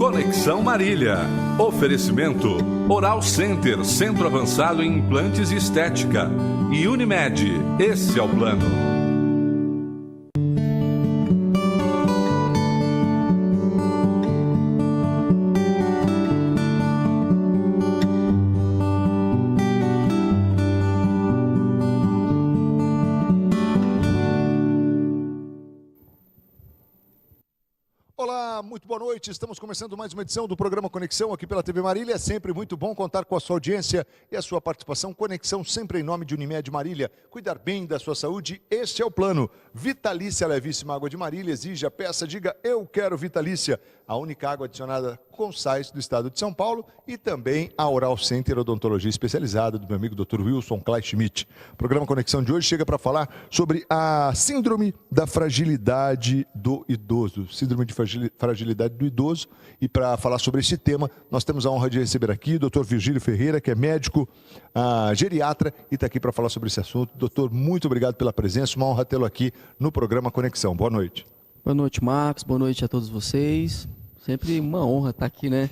Conexão Marília. Oferecimento Oral Center, Centro Avançado em Implantes e Estética. E Unimed, esse é o plano. Muito boa noite, estamos começando mais uma edição do programa Conexão aqui pela TV Marília. É sempre muito bom contar com a sua audiência e a sua participação. Conexão sempre em nome de Unimed Marília. Cuidar bem da sua saúde, este é o plano. Vitalícia Levíssima Água de Marília, exija, peça, diga eu quero Vitalícia. A única água adicionada com sais do estado de São Paulo e também a Oral Center Odontologia Especializada do meu amigo Dr. Wilson Klein Schmidt. O programa Conexão de hoje chega para falar sobre a síndrome da fragilidade do idoso. Síndrome de fragilidade do idoso. E para falar sobre esse tema, nós temos a honra de receber aqui o Dr. Virgílio Ferreira, que é médico geriatra e está aqui para falar sobre esse assunto. Doutor, muito obrigado pela presença, uma honra tê-lo aqui no programa Conexão. Boa noite. Boa noite, Marcos. Boa noite a todos vocês. Sempre uma honra estar aqui, né?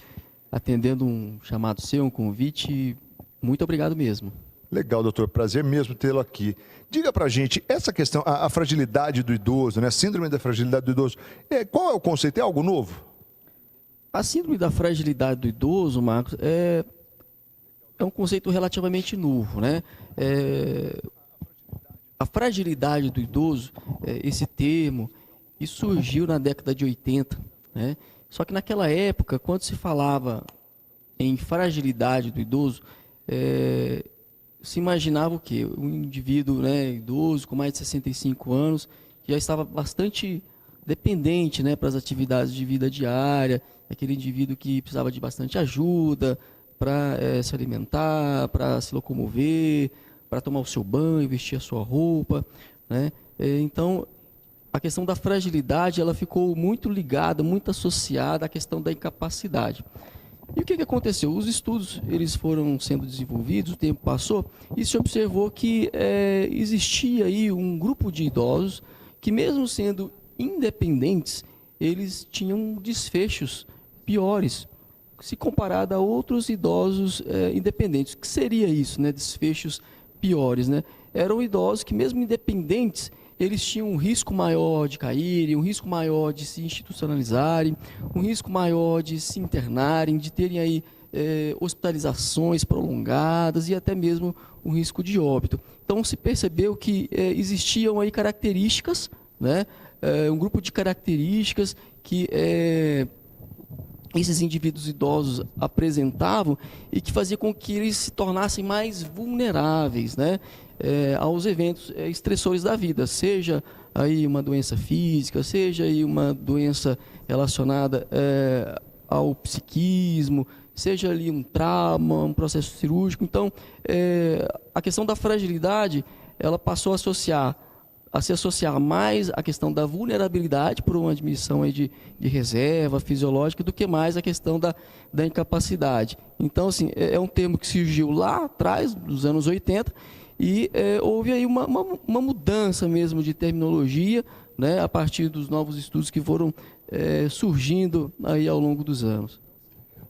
Atendendo um chamado seu, um convite. Muito obrigado mesmo. Legal, doutor. Prazer mesmo tê-lo aqui. Diga pra gente, essa questão, a fragilidade do idoso, né? Síndrome da fragilidade do idoso, qual é o conceito? É algo novo? A síndrome da fragilidade do idoso, Marcos, é um conceito relativamente novo, né? A fragilidade do idoso, esse termo, isso surgiu na década de 80, né? Só que naquela época, quando se falava em fragilidade do idoso, se imaginava o quê? Um indivíduo, né, idoso, com mais de 65 anos, que já estava bastante dependente, né, para as atividades de vida diária, aquele indivíduo que precisava de bastante ajuda para se alimentar, para se locomover, para tomar o seu banho, vestir a sua roupa, né? Então, a questão da fragilidade, ela ficou muito ligada, muito associada à questão da incapacidade. E o que aconteceu? Os estudos eles foram sendo desenvolvidos, o tempo passou, e se observou que existia aí um grupo de idosos que, mesmo sendo independentes, eles tinham desfechos piores, se comparado a outros idosos independentes. O que seria isso, né? Desfechos piores, né? Eram idosos que, mesmo independentes, eles tinham um risco maior de caírem, um risco maior de se institucionalizarem, um risco maior de se internarem, de terem aí hospitalizações prolongadas e até mesmo um risco de óbito. Então se percebeu que existiam aí características, né? Um grupo de características que esses indivíduos idosos apresentavam e que fazia com que eles se tornassem mais vulneráveis, né, aos eventos estressores da vida, seja aí uma doença física, seja aí uma doença relacionada ao psiquismo, seja ali um trauma, um processo cirúrgico. Então, a questão da fragilidade, ela passou a se associar mais à questão da vulnerabilidade por uma admissão aí de reserva fisiológica do que mais a questão da incapacidade. Então, assim, é um termo que surgiu lá atrás, dos anos 80, e houve aí uma mudança mesmo de terminologia, né, a partir dos novos estudos que foram surgindo aí ao longo dos anos.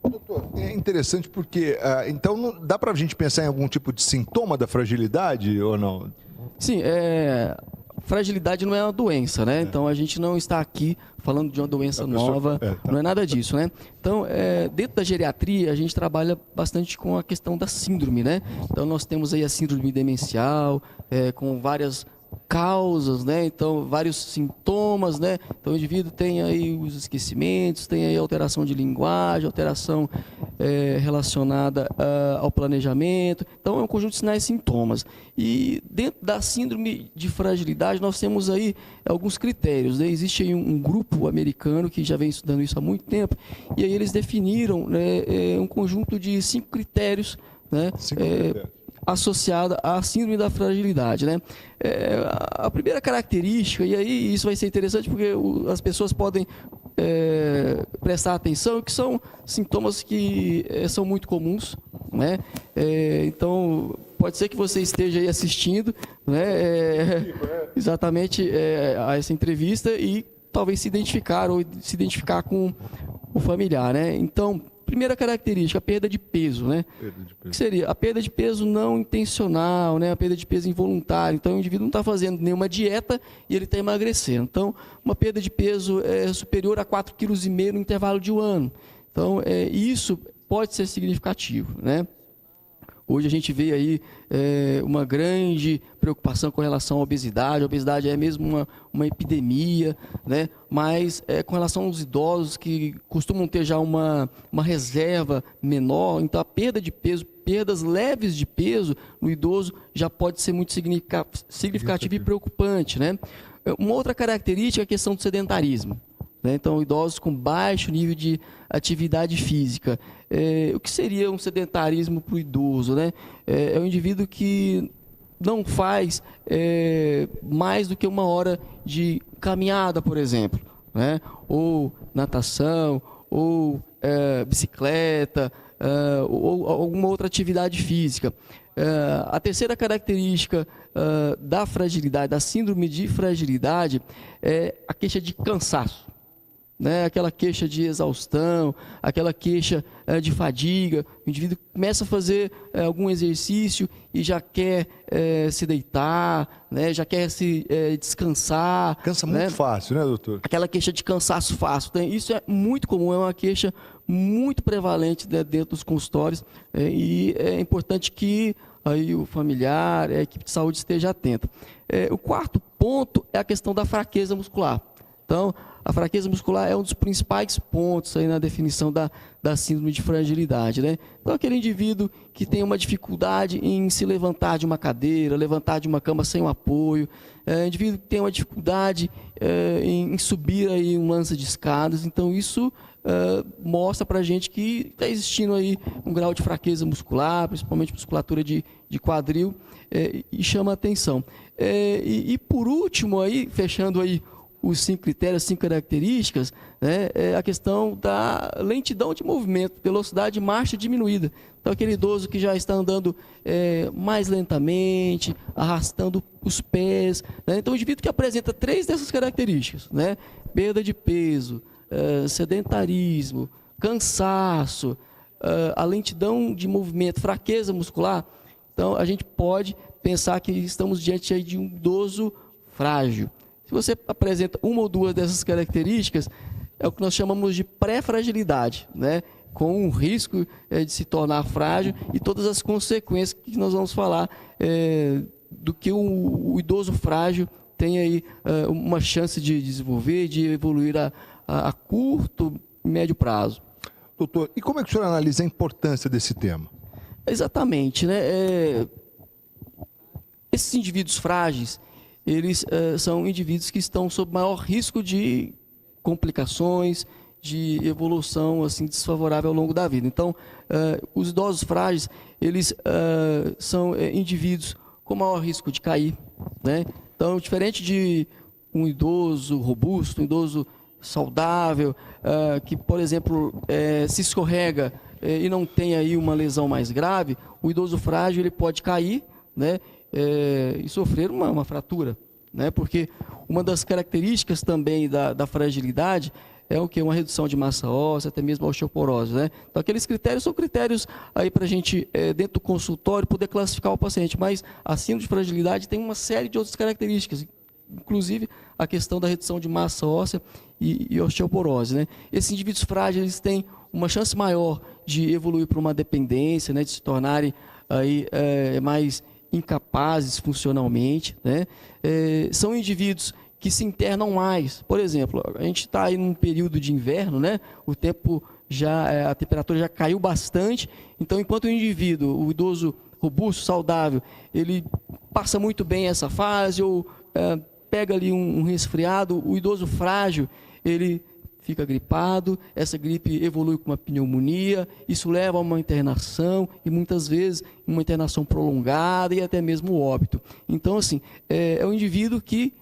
Doutor, é interessante porque, então, não dá para a gente pensar em algum tipo de sintoma da fragilidade ou não? Sim, fragilidade não é uma doença, né? Então a gente não está aqui falando de uma doença nova, não é nada disso, né? Então, dentro da geriatria, a gente trabalha bastante com a questão da síndrome, né? Então nós temos aí a síndrome demencial, com várias causas, né? Então, vários sintomas, né? Então, o indivíduo tem aí os esquecimentos, tem aí alteração de linguagem, alteração relacionada ao planejamento. Então, é um conjunto de sinais e sintomas. E dentro da síndrome de fragilidade, nós temos aí alguns critérios, né? Existe aí um grupo americano que já vem estudando isso há muito tempo, e aí eles definiram, né, um conjunto de 5 critérios, né? Associada à síndrome da fragilidade, né? A primeira característica, e aí isso vai ser interessante porque as pessoas podem prestar atenção, que são sintomas que são muito comuns, né? Então, pode ser que você esteja aí assistindo, né? Exatamente a essa entrevista e talvez se identificar com o familiar, né? Então, primeira característica, a perda de peso, né? O que seria? A perda de peso não intencional, né? A perda de peso involuntária. Então, o indivíduo não está fazendo nenhuma dieta e ele está emagrecendo. Então, uma perda de peso superior a 4,5 kg no intervalo de um ano. Então, isso pode ser significativo, né? Hoje a gente vê aí uma grande preocupação com relação à obesidade. A obesidade é mesmo uma epidemia, né? Mas com relação aos idosos que costumam ter já uma reserva menor, então a perda de peso, perdas leves de peso no idoso já pode ser muito significativa e preocupante, né? Uma outra característica é a questão do sedentarismo. Então, idosos com baixo nível de atividade física. O que seria um sedentarismo para o idoso, né? É um indivíduo que não faz mais do que 1 hora de caminhada, por exemplo, né? Ou natação, ou bicicleta, ou alguma outra atividade física. A terceira característica da fragilidade, da síndrome de fragilidade, é a queixa de cansaço. Né, aquela queixa de exaustão, aquela queixa de fadiga. O indivíduo começa a fazer algum exercício e já quer se deitar, né, já quer se descansar. Cansa muito fácil, né, doutor? Aquela queixa de cansaço fácil. Então, isso é muito comum, é uma queixa muito prevalente dentro dos consultórios e é importante que aí o familiar, a equipe de saúde esteja atenta. O quarto ponto é a questão da fraqueza muscular. Então, a fraqueza muscular é um dos principais pontos aí na definição da síndrome de fragilidade, né? Então, aquele indivíduo que tem uma dificuldade em se levantar de uma cadeira, levantar de uma cama sem um apoio, indivíduo que tem uma dificuldade em subir aí um lance de escadas. Então, isso mostra para a gente que está existindo aí um grau de fraqueza muscular, principalmente musculatura de quadril, e chama a atenção. E por último, aí, fechando aí os 5 critérios, 5 características, né, é a questão da lentidão de movimento, velocidade de marcha diminuída. Então, aquele idoso que já está andando mais lentamente, arrastando os pés, né? Então, o indivíduo que apresenta 3 dessas características, né, perda de peso, sedentarismo, cansaço, a lentidão de movimento, fraqueza muscular, então, a gente pode pensar que estamos diante aí de um idoso frágil. Se você apresenta 1 ou 2 dessas características, é o que nós chamamos de pré-fragilidade, né? Com um risco de se tornar frágil e todas as consequências que nós vamos falar do que o idoso frágil tem aí uma chance de desenvolver, de evoluir a curto e médio prazo. Doutor, e como é que o senhor analisa a importância desse tema? Exatamente, né? Esses indivíduos frágeis, eles são indivíduos que estão sob maior risco de complicações, de evolução assim, desfavorável ao longo da vida. Então, os idosos frágeis, eles são indivíduos com maior risco de cair, né? Então, diferente de um idoso robusto, um idoso saudável, que, por exemplo, se escorrega e não tem aí uma lesão mais grave, o idoso frágil ele pode cair, né? E sofrer uma fratura, né? Porque uma das características também da fragilidade é o que? Uma redução de massa óssea, até mesmo a osteoporose, né? Então, aqueles critérios são critérios aí para a gente, dentro do consultório, poder classificar o paciente, mas a síndrome de fragilidade tem uma série de outras características, inclusive a questão da redução de massa óssea e osteoporose, né? Esses indivíduos frágeis eles têm uma chance maior de evoluir para uma dependência, né? De se tornarem aí, mais incapazes funcionalmente, né? São indivíduos que se internam mais. Por exemplo, a gente está aí num período de inverno, né? O tempo já, a temperatura já caiu bastante. Então, enquanto o indivíduo, o idoso robusto, saudável, ele passa muito bem essa fase ou pega ali um resfriado, o idoso frágil, ele fica gripado, essa gripe evolui com uma pneumonia, isso leva a uma internação e muitas vezes uma internação prolongada e até mesmo o óbito. Então, assim, é um indivíduo que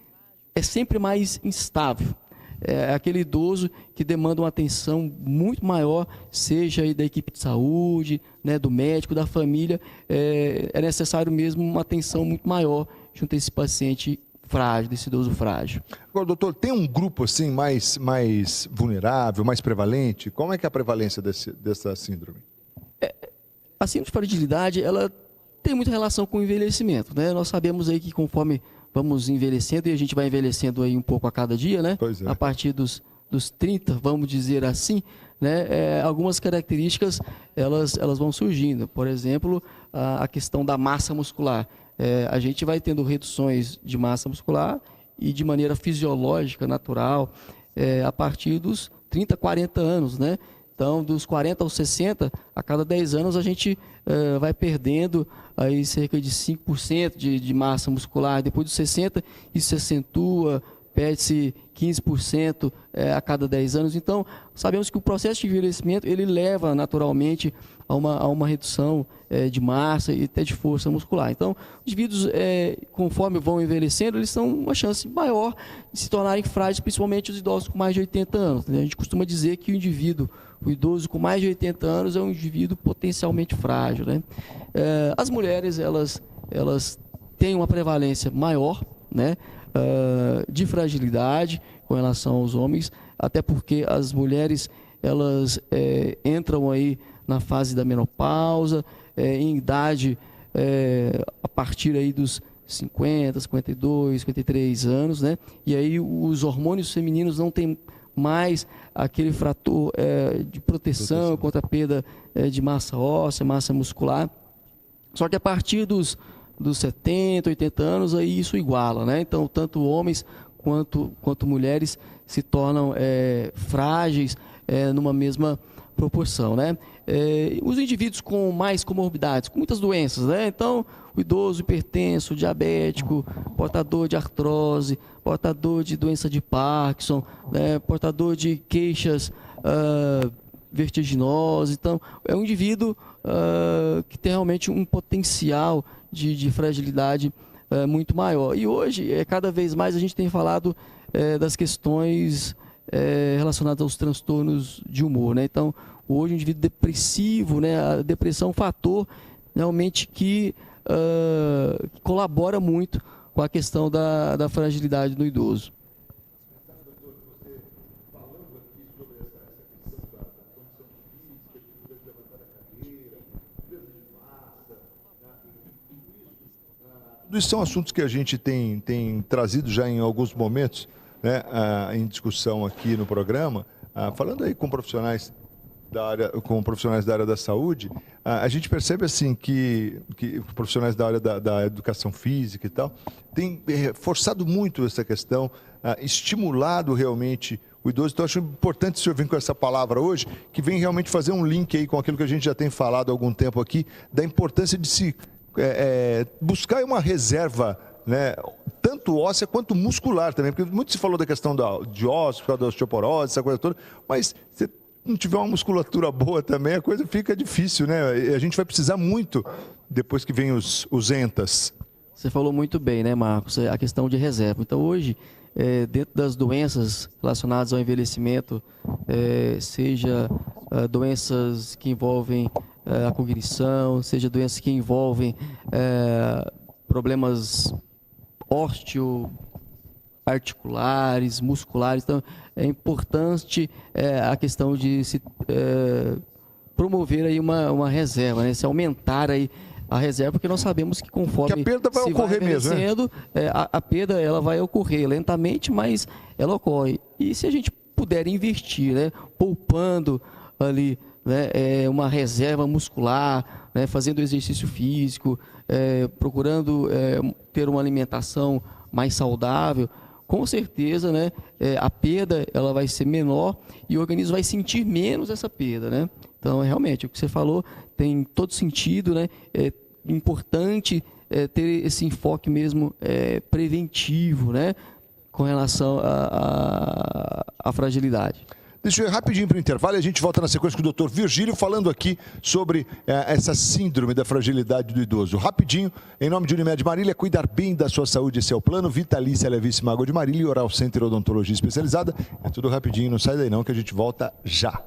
é sempre mais instável. É aquele idoso que demanda uma atenção muito maior, seja aí da equipe de saúde, né, do médico, da família, é necessário mesmo uma atenção muito maior junto a esse paciente frágil, desse idoso frágil. Agora, doutor, tem um grupo assim mais vulnerável, mais prevalente? Como é que é a prevalência dessa síndrome? A síndrome de fragilidade, ela tem muita relação com o envelhecimento, né? Nós sabemos aí que conforme vamos envelhecendo, e a gente vai envelhecendo aí um pouco a cada dia, né? Pois é. A partir dos 30, vamos dizer assim, né? Algumas características, elas vão surgindo. Por exemplo, a questão da massa muscular. A gente vai tendo reduções de massa muscular e de maneira fisiológica, natural, a partir dos 30, 40 anos, né? Então, dos 40 aos 60, a cada 10 anos a gente vai perdendo aí cerca de 5% de massa muscular. Depois dos 60, isso se acentua, perde-se 15% a cada 10 anos. Então, sabemos que o processo de envelhecimento, ele leva naturalmente a uma redução de massa e até de força muscular. Então, os indivíduos, conforme vão envelhecendo, eles têm uma chance maior de se tornarem frágeis, principalmente os idosos com mais de 80 anos. Né? A gente costuma dizer que o idoso com mais de 80 anos é um indivíduo potencialmente frágil, né? As mulheres, elas têm uma prevalência maior, né? De fragilidade com relação aos homens, até porque as mulheres, elas entram aí na fase da menopausa, em idade a partir aí dos 50, 52, 53 anos, né? E aí os hormônios femininos não têm mais aquele fator de proteção contra a perda de massa óssea, massa muscular. Só que a partir dos 70, 80 anos, aí isso iguala, né? Então, tanto homens quanto mulheres se tornam frágeis numa mesma proporção, né? Os indivíduos com mais comorbidades, com muitas doenças, né? Então, o idoso hipertenso, diabético, portador de artrose, portador de doença de Parkinson, né? Portador de queixas vertiginosas. Então, é um indivíduo que tem realmente um potencial de fragilidade muito maior. E hoje, cada vez mais, a gente tem falado das questões relacionadas aos transtornos de humor, né? Então, hoje o indivíduo depressivo, né? A depressão é um fator realmente que colabora muito com a questão da fragilidade do idoso. Tudo isso são assuntos que a gente tem trazido já em alguns momentos, né, em discussão aqui no programa, falando aí com profissionais da área da saúde. A gente percebe assim que profissionais da área da educação física e tal têm forçado muito essa questão, estimulado realmente o idoso. Então, acho importante o senhor vir com essa palavra hoje, que vem realmente fazer um link aí com aquilo que a gente já tem falado há algum tempo aqui, da importância de se buscar uma reserva, né, tanto óssea quanto muscular também, porque muito se falou da questão de ossos, por causa da osteoporose, essa coisa toda, mas se não tiver uma musculatura boa também, a coisa fica difícil, né? E a gente vai precisar muito depois que vem os entas. Você falou muito bem, né, Marcos, a questão de reserva. Então, hoje, dentro das doenças relacionadas ao envelhecimento, seja doenças que envolvem a cognição, seja doenças que envolvem problemas osteoarticulares, musculares. Então, é importante a questão de se promover aí uma reserva, né? Se aumentar aí a reserva, porque nós sabemos que conforme que a perda vai ocorrer mesmo, né? A perda ela vai ocorrer lentamente, mas ela ocorre. E se a gente puder investir, né, poupando ali, né, uma reserva muscular, né, fazendo exercício físico, procurando ter uma alimentação mais saudável, com certeza, né, a perda ela vai ser menor e o organismo vai sentir menos essa perda, né? Então, realmente, o que você falou tem todo sentido, né? É importante ter esse enfoque mesmo preventivo, né, com relação à fragilidade. Deixa eu ir rapidinho para o intervalo e a gente volta na sequência com o Dr. Virgílio falando aqui sobre essa síndrome da fragilidade do idoso. Rapidinho, em nome de Unimed Marília, cuidar bem da sua saúde, esse é o plano. Vitalícia Levíssima Água de Marília e Oral Center Odontologia Especializada. É tudo rapidinho, não sai daí não que a gente volta já.